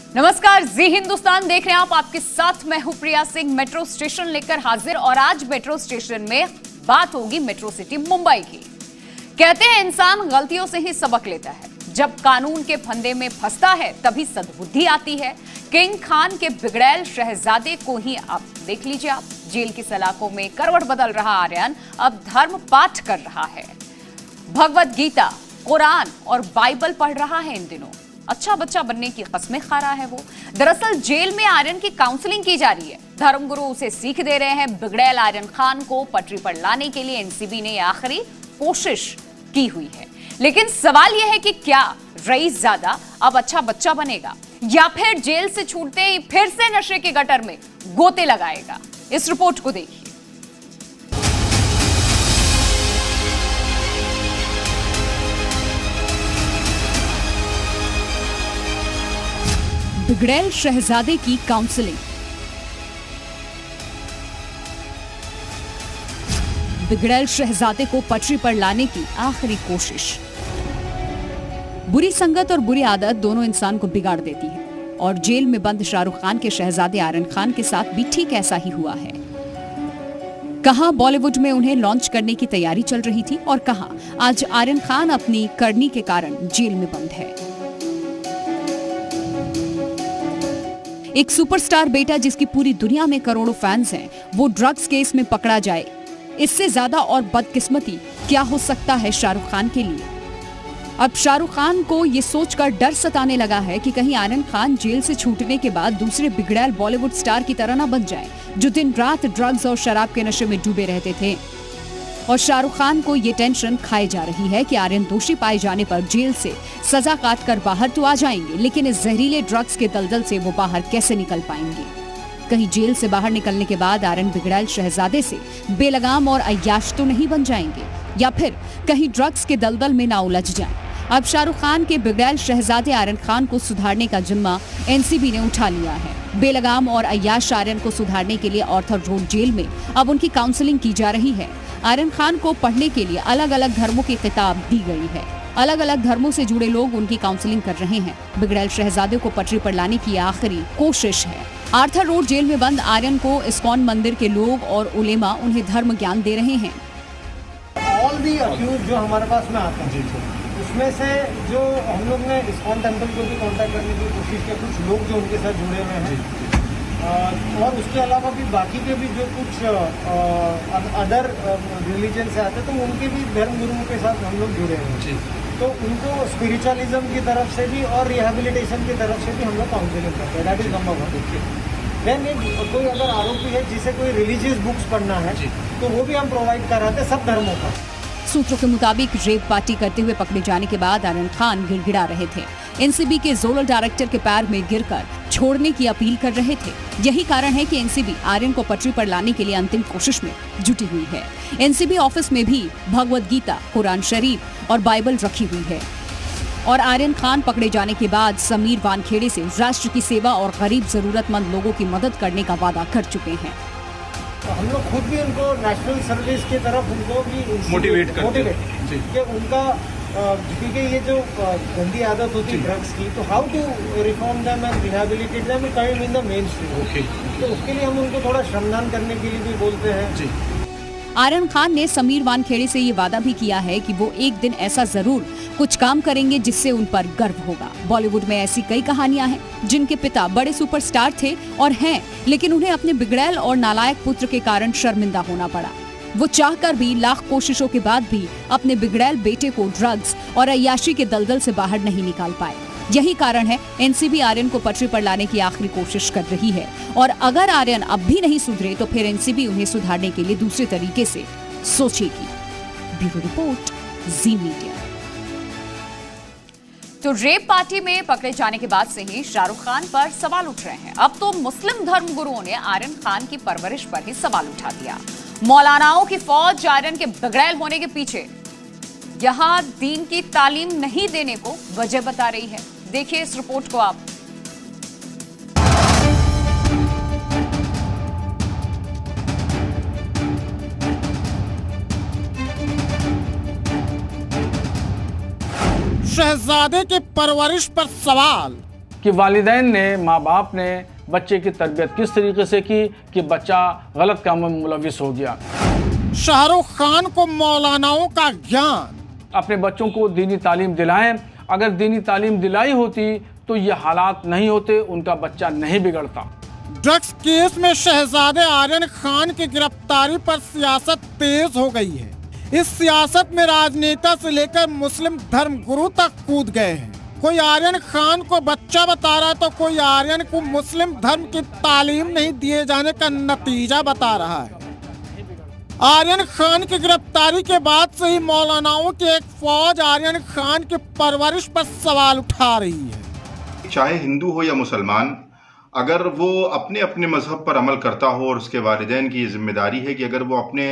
नमस्कार, जी हिंदुस्तान देख रहे हैं आप। आपके साथ मैं हूं प्रिया सिंह, मेट्रो स्टेशन लेकर हाजिर। और आज मेट्रो स्टेशन में बात होगी मेट्रो सिटी मुंबई की। कहते हैं इंसान गलतियों से ही सबक लेता है। जब कानून के फंदे में फंसता है तभी सद्बुद्धि आती है। किंग खान के बिगड़ैल शहजादे को ही आप देख लीजिए। आप जेल की सलाखों में करवट बदल रहा आर्यन अब धर्म पाठ कर रहा है। भगवत गीता, कुरान और बाइबल पढ़ रहा है। इन दिनों अच्छा बच्चा बनने की कस्में खा रहा है वो। दरअसल जेल में आर्यन की काउंसलिंग की जा रही है। धर्मगुरु उसे सीख दे रहे हैं। बिगड़ैल आर्यन खान को पटरी पर लाने के लिए एनसीबी ने आखिरी कोशिश की हुई है। लेकिन सवाल यह है कि क्या रईसजादा अब अच्छा बच्चा बनेगा या फिर जेल से छूटते ही फिर से नशे के गटर में गोते लगाएगा। इस रिपोर्ट को देखिए। बिगड़ैल शहजादे की काउंसलिंग। बिगड़ैल शहजादे को पटरी पर लाने की आखिरी कोशिश। बुरी संगत और बुरी आदत दोनों इंसान को बिगाड़ देती है और जेल में बंद शाहरुख खान के शहजादे आर्यन खान के साथ भी ठीक ऐसा ही हुआ है। कहां बॉलीवुड में उन्हें लॉन्च करने की तैयारी चल रही थी और कहां आज आर्यन खान अपनी करनी के कारण जेल में बंद है। एक सुपरस्टार बेटा जिसकी पूरी दुनिया में करोड़ों फैंस हैं, वो ड्रग्स केस में पकड़ा जाए, इससे ज्यादा और बदकिस्मती क्या हो सकता है शाहरुख खान के लिए। अब शाहरुख खान को ये सोचकर डर सताने लगा है कि कहीं आर्यन खान जेल से छूटने के बाद दूसरे बिगड़ैल बॉलीवुड स्टार की तरह न बन जाए, जो दिन रात ड्रग्स और शराब के नशे में डूबे रहते थे। और शाहरुख खान को ये टेंशन खाई जा रही है कि आर्यन दोषी पाए जाने पर जेल से सजा काट कर बाहर तो आ जाएंगे, लेकिन इस जहरीले ड्रग्स के दलदल से वो बाहर कैसे निकल पाएंगे। कहीं जेल से बाहर निकलने के बाद आर्यन बिगड़ैल शहजादे से बेलगाम और अय्याश तो नहीं बन जाएंगे, या फिर कहीं ड्रग्स के दलदल में ना उलझ जाएं। अब शाहरुख खान के बिगड़ैल शहजादे आर्यन खान को सुधारने का जिम्मा एनसीबी ने उठा लिया है। बेलगाम और अय्याश आर्यन को सुधारने के लिए ऑर्थर रोड जेल में अब उनकी काउंसलिंग की जा रही है। आर्यन खान को पढ़ने के लिए अलग अलग धर्मों की किताब दी गई है। अलग अलग धर्मों से जुड़े लोग उनकी काउंसलिंग कर रहे हैं। बिगड़ैल शहजादे को पटरी पर लाने की आखिरी कोशिश है। आर्थर रोड जेल में बंद आर्यन को इस्कॉन मंदिर के लोग और उलेमा उन्हें धर्म ज्ञान दे रहे हैं। ऑल दी अक्यूज जो हमारे पास में आते हैं, उसमें से जो हम लोग ने इस्कॉन टेम्पल को भी कांटेक्ट करने की कोशिश की, कुछ लोग जो उनके साथ जुड़े हुए हैं, और उसके अलावा भी बाकी के भी जो कुछ अदर रिलीजन से आते हैं, तो उनके भी धर्म गुरुओं के साथ हम लोग जुड़े हैं। तो उनको स्पिरिचुअलिज्म की तरफ से भी और रिहेबिलिटेशन की तरफ से भी हम लोग काउंसलिंग करते हैं। That is number 1। देन कोई अगर आरोपी है जिसे कोई रिलीजियस बुक्स पढ़ना है तो वो भी हम प्रोवाइड कराते हैं सब धर्मों का। सूत्रों के मुताबिक रेप पार्टी करते हुए पकड़े जाने के बाद आर्यन खान गिड़गिड़ा रहे थे। एनसीबी के जोनल डायरेक्टर के पैर में गिरकर छोड़ने की अपील कर रहे थे। यही कारण है कि एनसीबी आर्यन को पटरी पर लाने के लिए अंतिम कोशिश में जुटी हुई है। एनसीबी ऑफिस में भी भगवत गीता, कुरान शरीफ और बाइबल रखी हुई है। और आर्यन खान पकड़े जाने के बाद समीर वानखेड़े से राष्ट्र की सेवा और गरीब जरूरतमंद लोगों की मदद करने का वादा कर चुके हैं। तो हम लोग खुद भी उनको नेशनल सर्विस की तरफ उनको भी मोटिवेट कि उनका क्योंकि ये जो गंदी आदत होती है ड्रग्स की, तो how to reform them and rehabilitate them and come in the mainstream. तो उसके लिए हम उनको थोड़ा श्रमदान करने के लिए भी बोलते हैं। आर्यन खान ने समीर वानखेड़े से ये वादा भी किया है कि वो एक दिन ऐसा जरूर कुछ काम करेंगे जिससे उन पर गर्व होगा। बॉलीवुड में ऐसी कई कहानियां हैं जिनके पिता बड़े सुपरस्टार थे और हैं, लेकिन उन्हें अपने बिगड़ैल और नालायक पुत्र के कारण शर्मिंदा होना पड़ा। वो चाहकर भी लाख कोशिशों के बाद भी अपने बिगड़ैल बेटे को ड्रग्स और अय्याशी के दलदल से बाहर नहीं निकाल पाए। यही कारण है एनसीबी आर्यन को पटरी पर लाने की आखिरी कोशिश कर रही है। और अगर आर्यन अब भी नहीं सुधरे तो फिर एनसीबी उन्हें सुधारने के लिए दूसरे तरीके से सोचेगी। ब्यूरो रिपोर्ट, जी मीडिया। तो रेप पार्टी में पकड़े जाने के बाद से ही शाहरुख खान पर सवाल उठ रहे हैं। अब तो मुस्लिम धर्म गुरुओं ने आर्यन खान की परवरिश पर ही सवाल उठा दिया। मौलानाओं की फौज आर्यन के बिगड़ैल होने के पीछे यहां दीन की तालीम नहीं देने को वजह बता रही है। देखिए इस रिपोर्ट को आप। शहजादे के परवरिश पर सवाल, कि वालिदैन ने, माँ बाप ने बच्चे की तरबियत किस तरीके से की कि बच्चा गलत कामों में मुलविस हो गया। शाहरुख खान को मौलानाओं का ज्ञान। अपने बच्चों को दीनी तालीम दिलाएं। अगर दीनी तालीम दिलाई होती तो ये हालात नहीं होते, उनका बच्चा नहीं बिगड़ता। ड्रग्स केस में शहजादे आर्यन खान की गिरफ्तारी पर सियासत तेज हो गई है। इस सियासत में राजनेता से लेकर मुस्लिम धर्मगुरु तक कूद गए हैं। कोई आर्यन खान को बच्चा बता रहा तो कोई आर्यन को मुस्लिम धर्म की तालीम नहीं दिए जाने का नतीजा बता रहा है। आर्यन खान की गिरफ्तारी के बाद से ही मौलानाओं की एक फौज आर्यन खान की परवरिश पर सवाल उठा रही है। चाहे हिंदू हो या मुसलमान, अगर वो अपने अपने मजहब पर अमल करता हो और उसके वालिदैन की ये जिम्मेदारी है कि अगर वो अपने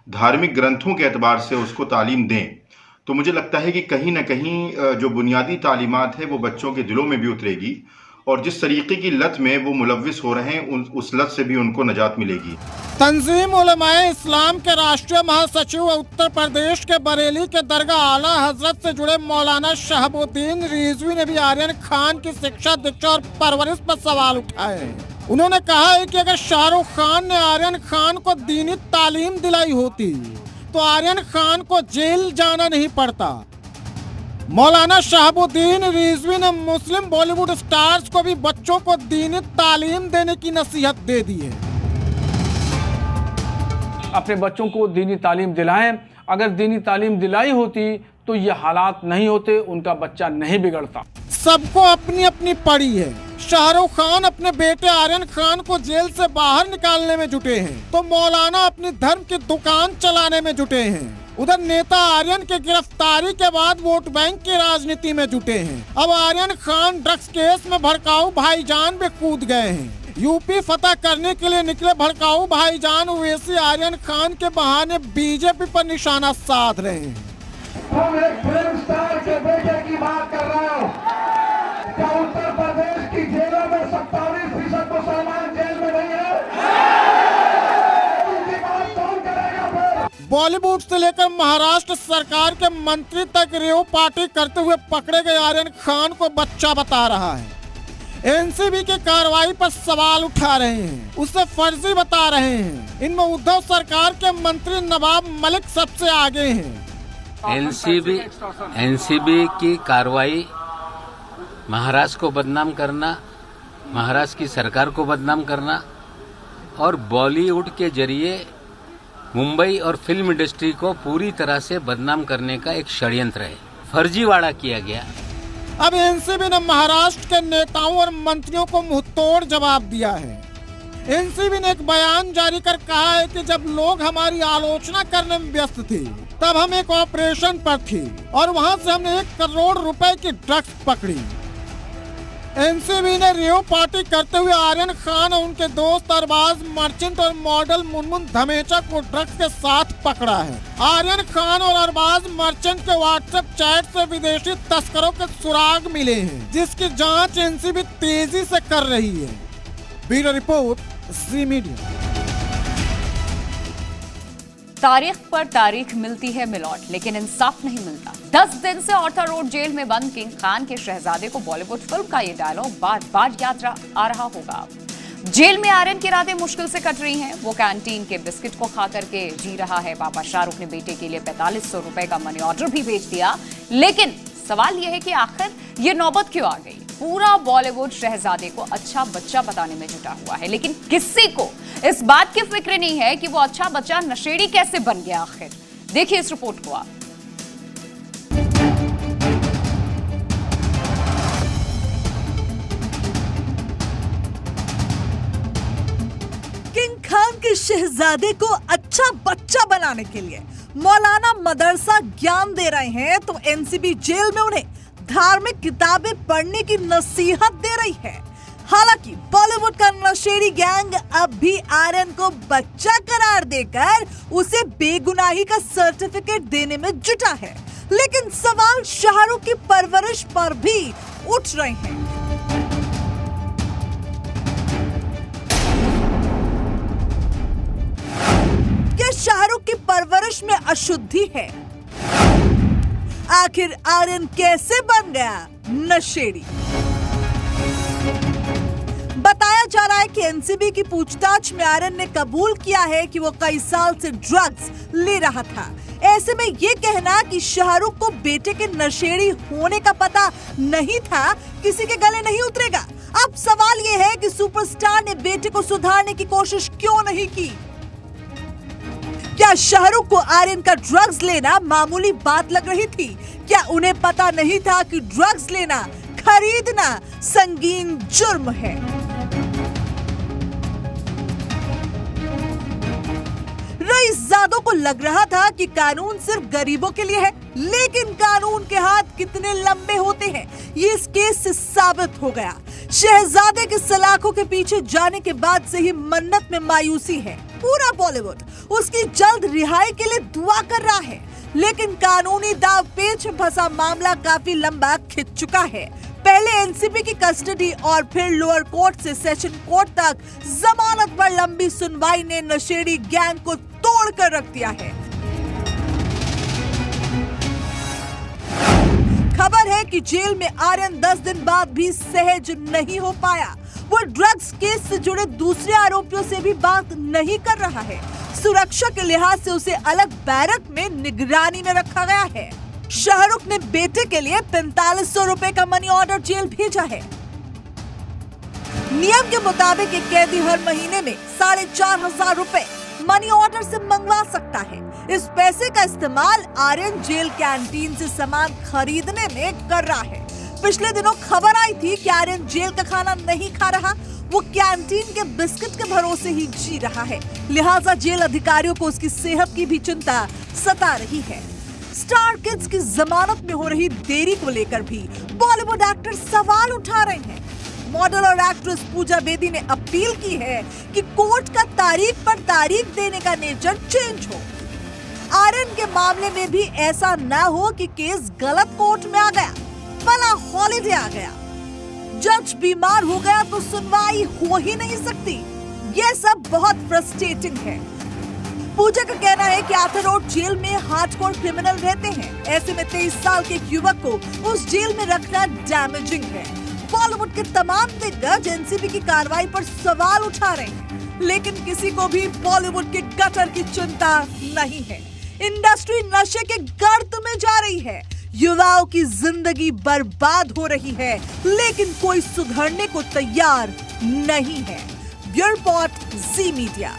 धार्मिक ग्रंथों के एतबार से उसको तालीम दें, तो मुझे लगता है कि कहीं ना कहीं जो बुनियादी तालीमात है वो बच्चों के दिलों में भी उतरेगी और जिस तरीके की लत में वो मुलविस हो रहे हैं उस लत से भी उनको नजात मिलेगी। तंजीम उलमाए इस्लाम के राष्ट्रीय महासचिव उत्तर प्रदेश के बरेली के दरगाह आला हजरत से जुड़े मौलाना शहाबुद्दीन रिजवी ने भी आर्यन खान की शिक्षा, दीक्षा और परवरिश पर सवाल उठाए हैं। उन्होंने कहा है कि अगर शाहरुख खान ने आर्यन खान को दीनी तालीम दिलाई होती तो आर्यन खान को जेल जाना नहीं पड़ता। मौलाना शहाबुद्दीन रिजवी ने मुस्लिम बॉलीवुड स्टार्स को भी बच्चों को दीनी तालीम देने की नसीहत दे दी है। अपने बच्चों को दीनी तालीम दिलाएं। अगर दीनी तालीम दिलाई होती तो ये हालात नहीं होते, उनका बच्चा नहीं बिगड़ता। सबको अपनी अपनी पड़ी है। शाहरुख खान अपने बेटे आर्यन खान को जेल से बाहर निकालने में जुटे हैं तो मौलाना अपनी धर्म की दुकान चलाने में जुटे हैं। उधर नेता आर्यन की गिरफ्तारी के बाद वोट बैंक की राजनीति में जुटे हैं। अब आर्यन खान ड्रग्स केस में भड़काऊ भाईजान भी कूद गए हैं। यूपी फतह करने के लिए निकले भड़काऊ भाईजान ओवैसी आर्यन खान के बहाने बीजेपी पर निशाना साध रहे हैं। हम एक फिल्म स्टार के बेटे की बात कर रहे हो। क्या उत्तर प्रदेश की जेलों में 27% मुसलमान जेल में नहीं है? उनकी बात कौन करेगा फिर? बॉलीवुड से लेकर महाराष्ट्र सरकार के मंत्री तक रेव पार्टी करते हुए पकड़े गए आर्यन खान को बच्चा बता रहा है। एनसीबी की कार्रवाई पर सवाल उठा रहे हैं, उसे फर्जी बता रहे हैं। इनमें उद्धव सरकार के मंत्री नवाब मलिक सबसे आगे हैं। एनसीबी की कार्रवाई महाराष्ट्र को बदनाम करना, महाराष्ट्र की सरकार को बदनाम करना और बॉलीवुड के जरिए मुंबई और फिल्म इंडस्ट्री को पूरी तरह से बदनाम करने का एक षड्यंत्र है। फर्जीवाड़ा किया गया। अब एनसीबी ने महाराष्ट्र के नेताओं और मंत्रियों को मुंहतोड़ जवाब दिया है। एनसीबी ने एक बयान जारी कर कहा है कि जब लोग हमारी आलोचना करने में व्यस्त थे तब हम एक ऑपरेशन पर थे और वहां से हमने 1 करोड़ रुपए की ड्रग्स पकड़ी। एनसीबी ने रेव पार्टी करते हुए आर्यन खान और उनके दोस्त अरबाज मर्चेंट और मॉडल मुनमुन धमेचा को ड्रग्स के साथ पकड़ा है। आर्यन खान और अरबाज मर्चेंट के व्हाट्सएप चैट से विदेशी तस्करों के सुराग मिले हैं, जिसकी जांच एनसीबी तेजी से कर रही है। ब्यूरो रिपोर्ट, जी मीडिया। तारीख पर तारीख मिलती है मिलॉट, लेकिन इंसाफ नहीं मिलता। 10 दिन से ऑर्थर रोड जेल में बंद किंग खान के शहजादे को बॉलीवुड फिल्म का ये डायलॉग बार बार याद आ रहा होगा। जेल में आर्यन की रातें मुश्किल से कट रही हैं। वो कैंटीन के बिस्किट को खा करके जी रहा है। पापा शाहरुख ने बेटे के लिए 4500 रुपए का मनी ऑर्डर भी भेज दिया। लेकिन सवाल यह है कि आखिर ये नौबत क्यों आ गई? पूरा बॉलीवुड शहजादे को अच्छा बच्चा बताने में जुटा हुआ है, लेकिन किसी को इस बात की फिक्र नहीं है कि वो अच्छा बच्चा नशेड़ी कैसे बन गया। आखिर देखिए इस रिपोर्ट को आप। किंग खान के शहजादे को अच्छा बच्चा बनाने के लिए मौलाना मदरसा ज्ञान दे रहे हैं तो एनसीबी जेल में उन्हें धार्मिक किताबें पढ़ने की नसीहत दे रही है। हालांकि बॉलीवुड का नशेड़ी गैंग अब भी आर्यन को बच्चा करार देकर उसे बेगुनाही का सर्टिफिकेट देने में जुटा है, लेकिन सवाल शाहरुख की परवरिश पर भी उठ रहे हैं। क्या शाहरुख की परवरिश में अशुद्धि है? आखिर आर्यन कैसे बन गया नशेड़ी? बताया जा रहा है कि एनसीबी की पूछताछ में आर्यन ने कबूल किया है कि वो कई साल से ड्रग्स ले रहा था। ऐसे में ये कहना कि शाहरुख को बेटे के नशेड़ी होने का पता नहीं था, किसी के गले नहीं उतरेगा। अब सवाल ये है कि सुपरस्टार ने बेटे को सुधारने की कोशिश क्यों नहीं की? क्या शाहरुख को आर्यन का ड्रग्स लेना मामूली बात लग रही थी? क्या उन्हें पता नहीं था कि ड्रग्स लेना, खरीदना संगीन जुर्म है? रईसजादों को लग रहा था कि कानून सिर्फ गरीबों के लिए है, लेकिन कानून के हाथ कितने लंबे होते हैं ये इस केस से साबित हो गया। शहजादे के सलाखों के पीछे जाने के बाद से ही मन्नत में मायूसी है। पूरा बॉलीवुड उसकी जल्द रिहाई के लिए दुआ कर रहा है, लेकिन कानूनी दाव पेच में फंसा मामला काफी लंबा खिंच चुका है। पहले एनसीबी की कस्टडी और फिर लोअर कोर्ट से सेशन कोर्ट तक जमानत पर लंबी सुनवाई ने नशेड़ी गैंग को तोड़कर रख दिया है। खबर है कि जेल में आर्यन 10 दिन बाद भी सहज नहीं हो पाया। वो ड्रग्स केस से जुड़े दूसरे आरोपियों से भी बात नहीं कर रहा है। सुरक्षा के लिहाज से उसे अलग बैरक में निगरानी में रखा गया है। शाहरुख ने बेटे के लिए 4500 रुपए का मनी ऑर्डर जेल भेजा है। नियम के मुताबिक एक कैदी हर महीने में 4500 रुपए मनी ऑर्डर से मंगवा सकता है। इस पैसे का इस्तेमाल आर्यन जेल कैंटीन से सामान खरीदने में कर रहा है। पिछले दिनों खबर आई थी कि आर्यन जेल का खाना नहीं खा रहा, वो कैंटीन के बिस्किट के भरोसे ही जी रहा है। लिहाजा जेल अधिकारियों को उसकी सेहत की भी चिंता सता रही है। स्टार किड्स की जमानत में हो रही देरी को लेकर भी बॉलीवुड एक्टर सवाल उठा रहे हैं। मॉडल और एक्ट्रेस पूजा बेदी ने अपील की है कि कोर्ट का तारीख पर तारीख देने का नेचर चेंज हो। आर्यन के मामले में भी ऐसा ना हो कि केस गलत कोर्ट में आ गया, भला हॉलीडे आ गया, जज बीमार हो गया तो सुनवाई हो ही नहीं सकती। ये सब बहुत फ्रस्ट्रेटिंग है। पूजा का कहना है कि आर्थर रोड जेल में हार्डकोर क्रिमिनल रहते हैं। ऐसे में 23 साल के एक युवक को उस जेल में रखना डैमेजिंग है। बॉलीवुड के तमाम दिग्गज एनसीबी की कार्रवाई पर सवाल उठा रहे हैं, लेकिन किसी को भी बॉलीवुड के गटर की चिंता नहीं है। इंडस्ट्री नशे के गर्त में जा रही है, युवाओं की जिंदगी बर्बाद हो रही है, लेकिन कोई सुधरने को तैयार नहीं है। ब्यूरो रिपोर्ट, जी मीडिया।